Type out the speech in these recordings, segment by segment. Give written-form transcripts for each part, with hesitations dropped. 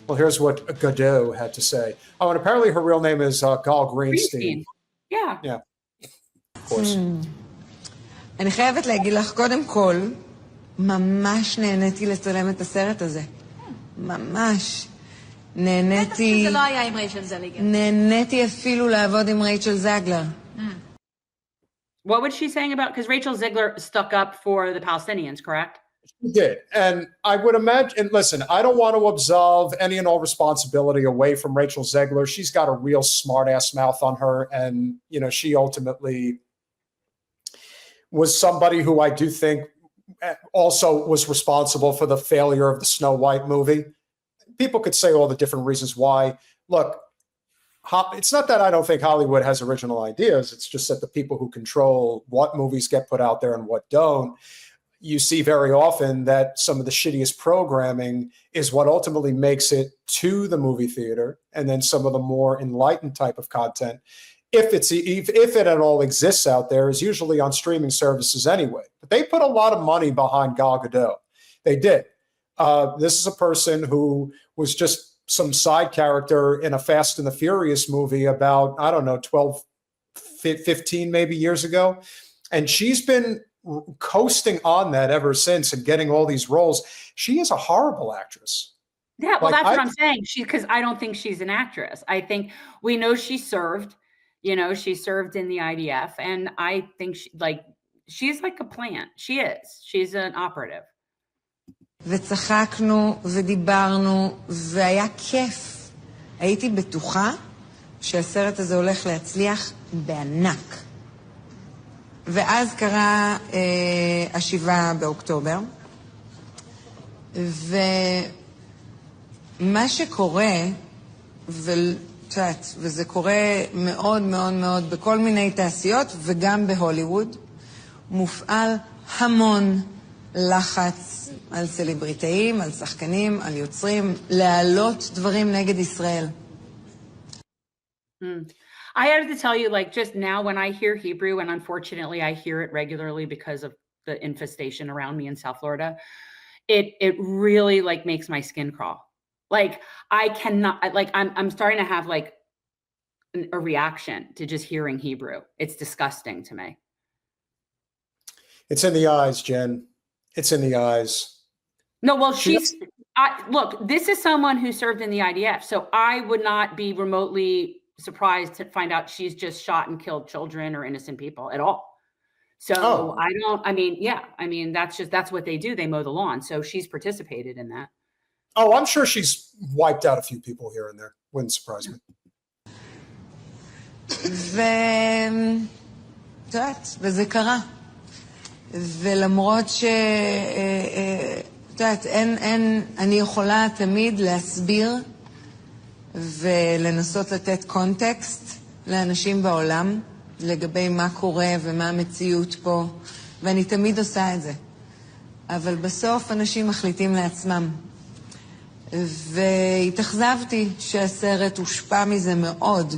Well, here's what Gadot had to say. Oh, and apparently her real name is Gal Greenstein. Yeah. Yeah, of course. אני חייבת להגיד לך, קודם כל, ממש נהניתי לצלם את הסרט הזה. ממש. נהניתי... זה לא היה עם רייצ'ל זליגר. נהניתי אפילו לעבוד עם רייצ'ל זגלר. What was she saying about, because Rachel Ziegler stuck up for the Palestinians, correct? She did. And I would imagine, and listen, I don't want to absolve any and all responsibility away from Rachel Ziegler. She's got a real smart ass mouth on her. And, you know, she ultimately was somebody who I do think also was responsible for the failure of the Snow White movie. People could say all the different reasons why. Look, it's not that I don't think Hollywood has original ideas. It's just that the people who control what movies get put out there and what don't, you see very often that some of the shittiest programming is what ultimately makes it to the movie theater. And then some of the more enlightened type of content, if it at all exists out there, is usually on streaming services anyway. But they put a lot of money behind Gal Gadot. They did. This is a person who was just some side character in a Fast and the Furious movie about, I don't know, 12, 15 maybe years ago. And she's been coasting on that ever since and getting all these roles. She is a horrible actress. Yeah, well, that's what I'm saying. Because I don't think she's an actress. I think we know she served, she served in the IDF. And I think she's like a plant. She is. She's an operative. וצחקנו ודיברנו והיה כיף. הייתי בטוחה שהסרט הזה הולך להצליח בענק. ואז קרה ה7 באוקטובר, ומה שקורה, וזה קורה מאוד מאוד מאוד בכל מיני תעשיות וגם בהוליווד, מופעל המון לחץ על סלבריטאים, על שחקנים, על יוצרים, להעלות דברים נגד ישראל. I have to tell you, just now when I hear Hebrew, and unfortunately I hear it regularly because of the infestation around me in South Florida, it really makes my skin crawl. I cannot, I'm starting to have a reaction to just hearing Hebrew. It's disgusting to me. It's in the eyes, Jen. It's in the eyes. No, well, look, this is someone who served in the IDF. So I would not be remotely surprised to find out she's just shot and killed children or innocent people at all. So that's what they do. They mow the lawn. So she's participated in that. Oh, I'm sure she's wiped out a few people here and there. Wouldn't surprise me. וזה קרה. ולמרות אני יכולה תמיד להסביר ולנסות לתת קונטקסט לאנשים בעולם לגבי מה קורה ומה המציאות פה, ואני תמיד עושה את זה. אבל בסוף אנשים מחליטים לעצמם. והתאכזבתי שהסרט הושפע מזה מאוד,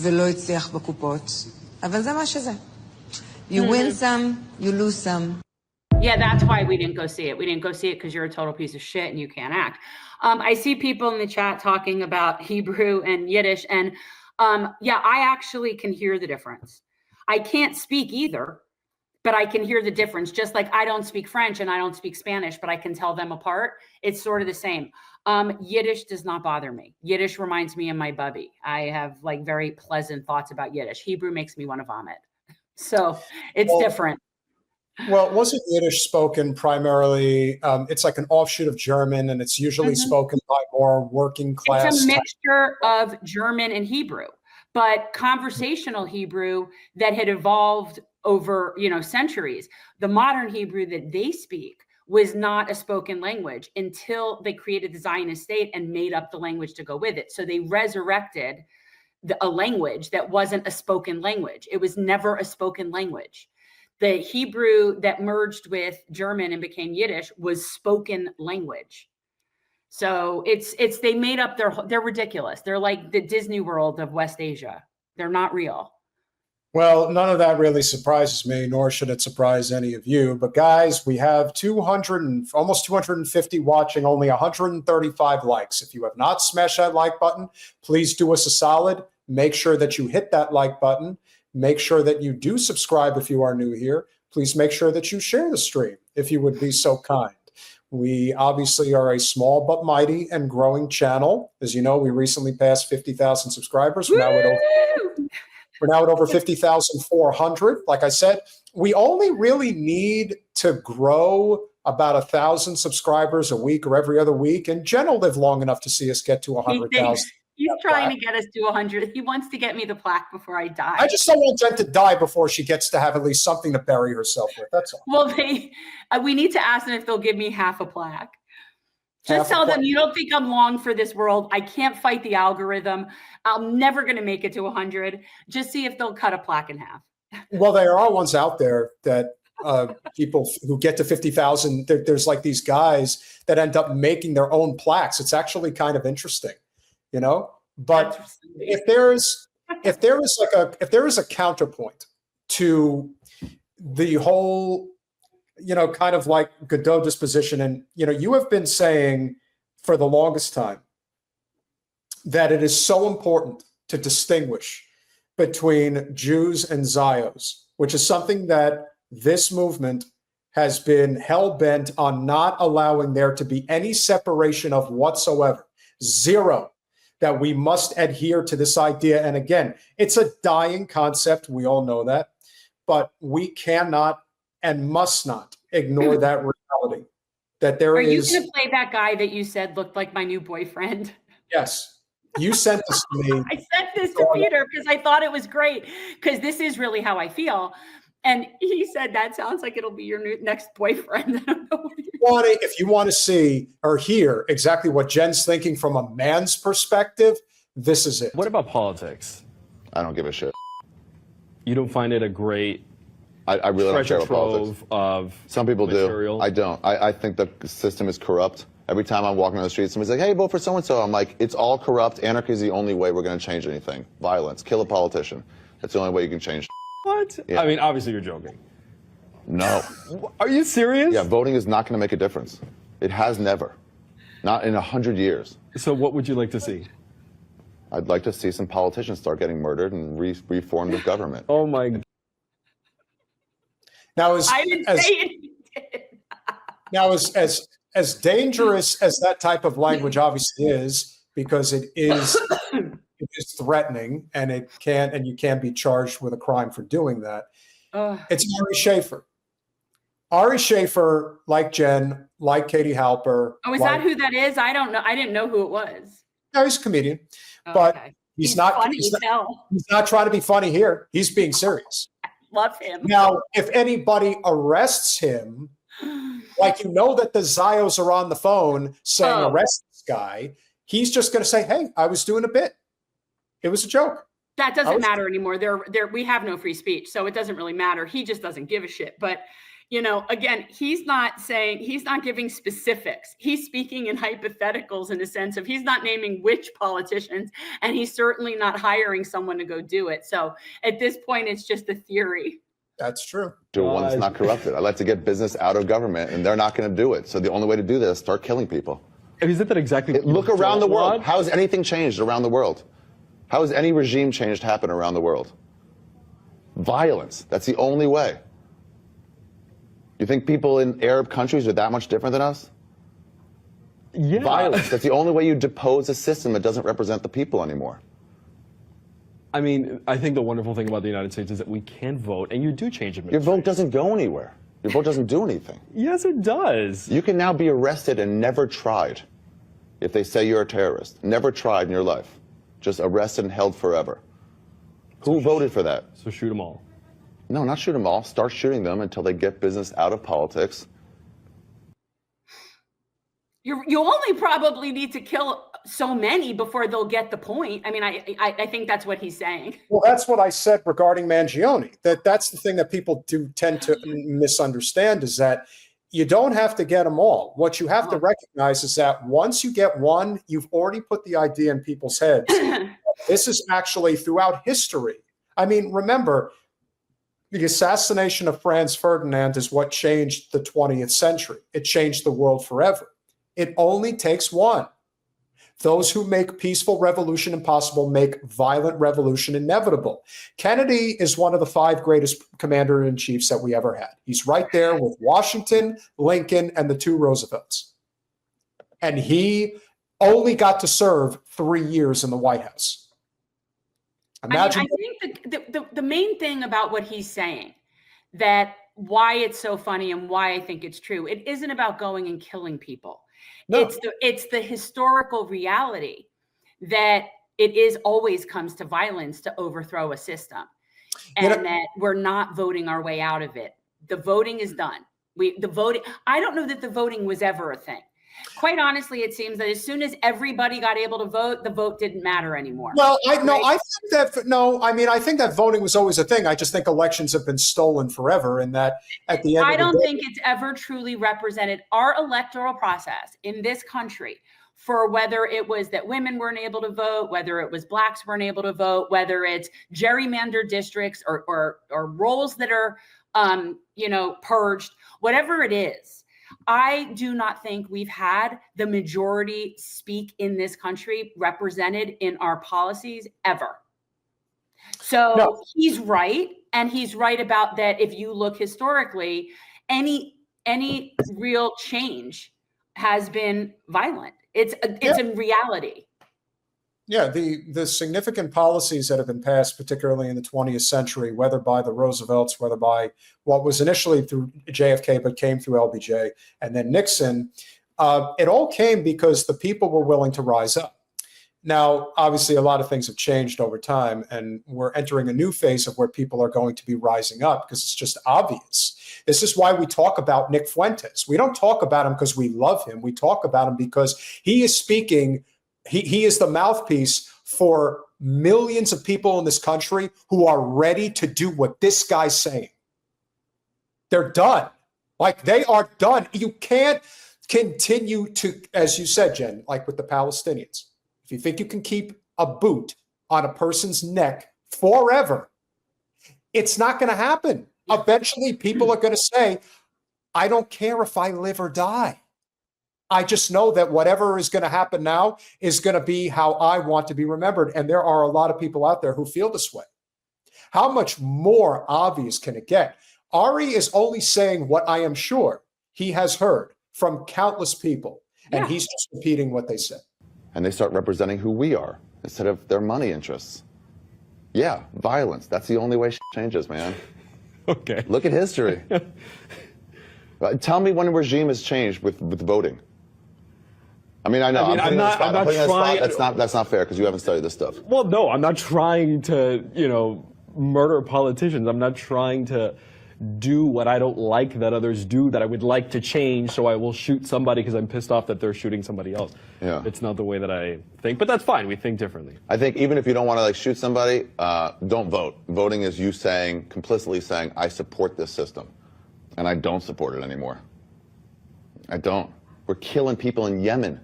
ולא הצליח בקופות. אבל זה מה שזה. You win some, you lose some. Yeah, that's why we didn't go see it. We didn't go see it because you're a total piece of shit and you can't act. I see people in the chat talking about Hebrew and Yiddish, and I actually can hear the difference. I can't speak either, but I can hear the difference. Just like I don't speak French and I don't speak Spanish, but I can tell them apart. It's sort of the same. Yiddish does not bother me. Yiddish reminds me of my bubby. I have very pleasant thoughts about Yiddish. Hebrew makes me want to vomit. So it's different. Well, wasn't Yiddish spoken primarily, it's like an offshoot of German, and it's usually spoken by more working class. It's a mixture of German and Hebrew, but conversational Hebrew that had evolved over, centuries. The modern Hebrew that they speak was not a spoken language until they created the Zionist state and made up the language to go with it. So they resurrected a language that wasn't a spoken language. It was never a spoken language. The Hebrew that merged with German and became Yiddish was spoken language. So they made up they're ridiculous. They're like the Disney World of West Asia. They're not real. Well, none of that really surprises me, nor should it surprise any of you. But guys, we have 200 and almost 250 watching, only 135 likes. If you have not smashed that like button, please do us a solid. Make sure that you hit that like button. Make sure that you do subscribe if you are new here. Please make sure that you share the stream if you would be so kind. We obviously are a small but mighty and growing channel. As you know, we recently passed 50,000 subscribers. We're now at over 50,400. Like I said, we only really need to grow about 1,000 subscribers a week or every other week. And Jen will live long enough to see us get to 100,000. He's trying to get us to 100. He wants to get me the plaque before I die. I just don't want Jen to die before she gets to have at least something to bury herself with. That's all. Well, we need to ask them if they'll give me half a plaque. Just tell them, you don't think I'm long for this world. I can't fight the algorithm. I'm never going to make it to 100. Just see if they'll cut a plaque in half. Well, there are ones out there that people who get to 50,000, there's like these guys that end up making their own plaques. It's actually kind of interesting, you know? But if there is a counterpoint to the whole, you know, kind of like Gadot disposition, and, you know, you have been saying for the longest time that it is so important to distinguish between Jews and Zios, which is something that this movement has been hell-bent on not allowing there to be any separation of whatsoever. Zero. That we must adhere to this idea. And again, it's a dying concept. We all know that. But we cannot and must not ignore that reality. That there is. Are you going to play that guy that you said looked like my new boyfriend? Yes. You sent this to me. I sent this to Peter because I thought it was great, because this is really how I feel. And he said, that sounds like it'll be your next boyfriend. I don't know what if you want to see or hear exactly what Jen's thinking from a man's perspective, this is it. What about politics? I don't give a shit. You don't find it a great I really don't care treasure about politics. trove of Some people material? do. I don't. I think the system is corrupt. Every time I'm walking on the street, somebody's like, hey, vote for so-and-so. I'm like, it's all corrupt. Anarchy is the only way we're going to change anything. Violence. Kill a politician. That's the only way you can change. What? Yeah. I mean, obviously you're joking. No. Are you serious? Yeah, voting is not going to make a difference. It has never. Not in 100 years. So what would you like to see? I'd like to see some politicians start getting murdered and reform the government. Oh my God. Now, I didn't say it. Now, as dangerous as that type of language obviously is, because it is threatening, and you can be charged with a crime for doing that. It's Ari Shaffir. Ari Shaffir, like Jen, like Katie Halper. Oh, is that who that is? I don't know. I didn't know who it was. No, he's a comedian, but okay. he's not trying to be funny here. He's being serious. Love him. Now, if anybody arrests him, like, you know that the Zios are on the phone saying, arrest this guy, he's just going to say, hey, I was doing a bit. It was a joke. That doesn't matter anymore. We have no free speech, so it doesn't really matter. He just doesn't give a shit. But, you know, again, he's not giving specifics. He's speaking in hypotheticals, in the sense of he's not naming which politicians, and he's certainly not hiring someone to go do it. So at this point, it's just a theory. That's true. Do one that's not corrupted. I like to get business out of government, and they're not going to do it. So the only way to do this is start killing people. Is that exactly? Look around the world. How has anything changed around the world? How has any regime change happen around the world? Violence. That's the only way. You think people in Arab countries are that much different than us? Yeah. Violence. That's the only way you depose a system that doesn't represent the people anymore. I mean, I think the wonderful thing about the United States is that we can vote, and you do change administration. Your vote doesn't go anywhere. Your vote doesn't do anything. Yes, it does. You can now be arrested and never tried if they say you're a terrorist. Never tried in your life. Just arrested and held forever. Who voted for that? So shoot them all. No, not shoot them all. Start shooting them until they get business out of politics. You only probably need to kill so many before they'll get the point. I mean, I think that's what he's saying. Well, that's what I said regarding Mangione. That's the thing that people do tend to misunderstand, is that you don't have to get them all. What you have to recognize is that once you get one, you've already put the idea in people's heads. This is actually throughout history. I mean, remember, The assassination of Franz Ferdinand is what changed the 20th century. It changed the world forever. It only takes one. Those who make peaceful revolution impossible make violent revolution inevitable. Kennedy is one of the 5 greatest commander-in-chiefs that we ever had. He's right there with Washington, Lincoln, and the 2 Roosevelts. And he only got to serve 3 years in the White House. Imagine. I think the main thing about what he's saying, that why it's so funny and why I think it's true, it isn't about going and killing people. No. It's the historical reality that it is always comes to violence to overthrow a system, and that we're not voting our way out of it. The voting is done. I don't know that the voting was ever a thing. Quite honestly, it seems that as soon as everybody got able to vote, the vote didn't matter anymore. Well, I think that voting was always a thing. I just think elections have been stolen forever, and that at the end, I don't think it's ever truly represented our electoral process in this country, for whether it was that women weren't able to vote, whether it was blacks weren't able to vote, whether it's gerrymandered districts or roles that are purged, whatever it is. I do not think we've had the majority speak in this country represented in our policies ever. So no. He's right. And he's right about that. If you look historically, any real change has been violent. It's in reality. Yeah, the significant policies that have been passed, particularly in the 20th century, whether by the Roosevelts, whether by what was initially through JFK, but came through LBJ, and then Nixon, it all came because the people were willing to rise up. Now, obviously, a lot of things have changed over time, and we're entering a new phase of where people are going to be rising up because it's just obvious. This is why we talk about Nick Fuentes. We don't talk about him because we love him. We talk about him because he is speaking. He is the mouthpiece for millions of people in this country who are ready to do what this guy's saying. They're done. Like, they are done. You can't continue to, as you said, Jen, like with the Palestinians. If you think you can keep a boot on a person's neck forever, it's not going to happen. Eventually, people are going to say, I don't care if I live or die. I just know that whatever is going to happen now is going to be how I want to be remembered. And there are a lot of people out there who feel this way. How much more obvious can it get? Ari is only saying what I am sure he has heard from countless people, and he's just repeating what they said. And they start representing who we are instead of their money interests. Yeah, violence. That's the only way shit changes, man. Okay. Look at history. Tell me when a regime has changed with voting. I mean, I know. I'm not trying. That's not fair because you haven't studied this stuff. Well, no, I'm not trying to, murder politicians. I'm not trying to do what I don't like that others do that I would like to change. So I will shoot somebody because I'm pissed off that they're shooting somebody else. Yeah. It's not the way that I think, but that's fine. We think differently. I think even if you don't want to shoot somebody, don't vote. Voting is you complicitly saying, I support this system, and I don't support it anymore. I don't. We're killing people in Yemen.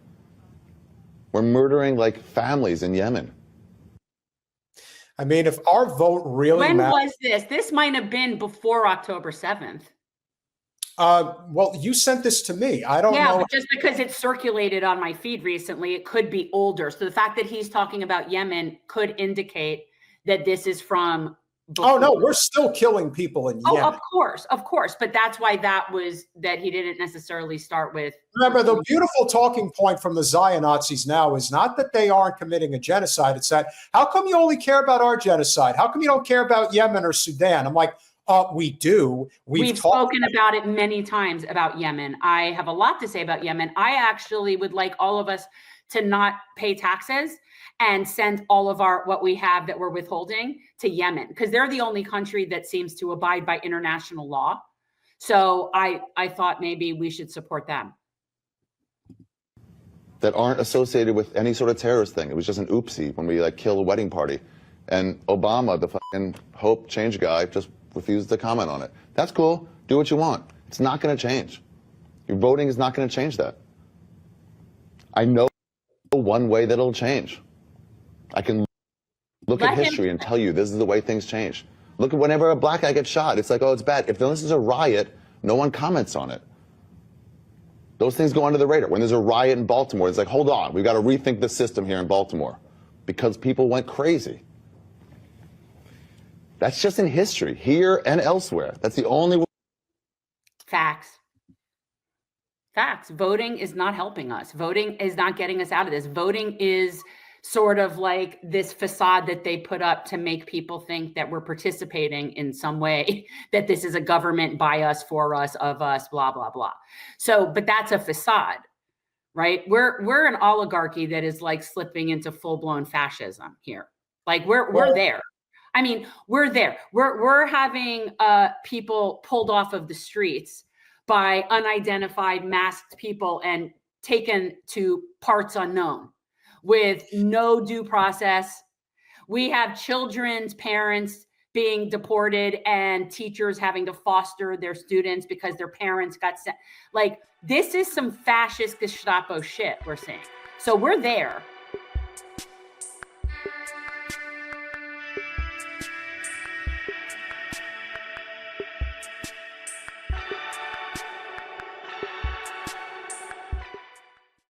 We're murdering families in Yemen. I mean, if our vote really When was this? This might have been before October 7th. Well, you sent this to me. I don't know. Yeah, but just because it circulated on my feed recently, it could be older. So the fact that he's talking about Yemen could indicate that this is from before. Oh, no, we're still killing people in Yemen. Oh, of course. But that's why that he didn't necessarily start with. Remember, the beautiful talking point from the Zion Nazis now is not that they aren't committing a genocide. It's that, how come you only care about our genocide? How come you don't care about Yemen or Sudan? I'm like, we do. We've spoken about it many times about Yemen. I have a lot to say about Yemen. I actually would like all of us to not pay taxes and send all of what we have that we're withholding to Yemen, because they're the only country that seems to abide by international law. So I thought maybe we should support them. That aren't associated with any sort of terrorist thing. It was just an oopsie when we kill a wedding party. And Obama, the fucking hope change guy, just refused to comment on it. That's cool. Do what you want. It's not going to change. Your voting is not going to change that. I know one way that it'll change. I can look at history and tell you this is the way things change. Look at whenever a black guy gets shot, it's like, oh, it's bad. If this is a riot, no one comments on it. Those things go under the radar. When there's a riot in Baltimore, it's like, hold on, we've got to rethink the system here in Baltimore because people went crazy. That's just in history, here and elsewhere. That's the only way. Facts. Facts. Voting is not helping us. Voting is not getting us out of this. Voting is sort of like this facade that they put up to make people think that we're participating in some way, that this is a government by us, for us, of us, blah, blah, blah. So, but that's a facade, right? We're an oligarchy that is like slipping into full-blown fascism here. Like we're there. I mean, we're there. We're having people pulled off of the streets by unidentified masked people and taken to parts unknown with no due process. We have children's parents being deported and teachers having to foster their students because their parents got sent. Like, this is some fascist Gestapo shit we're seeing. So we're there.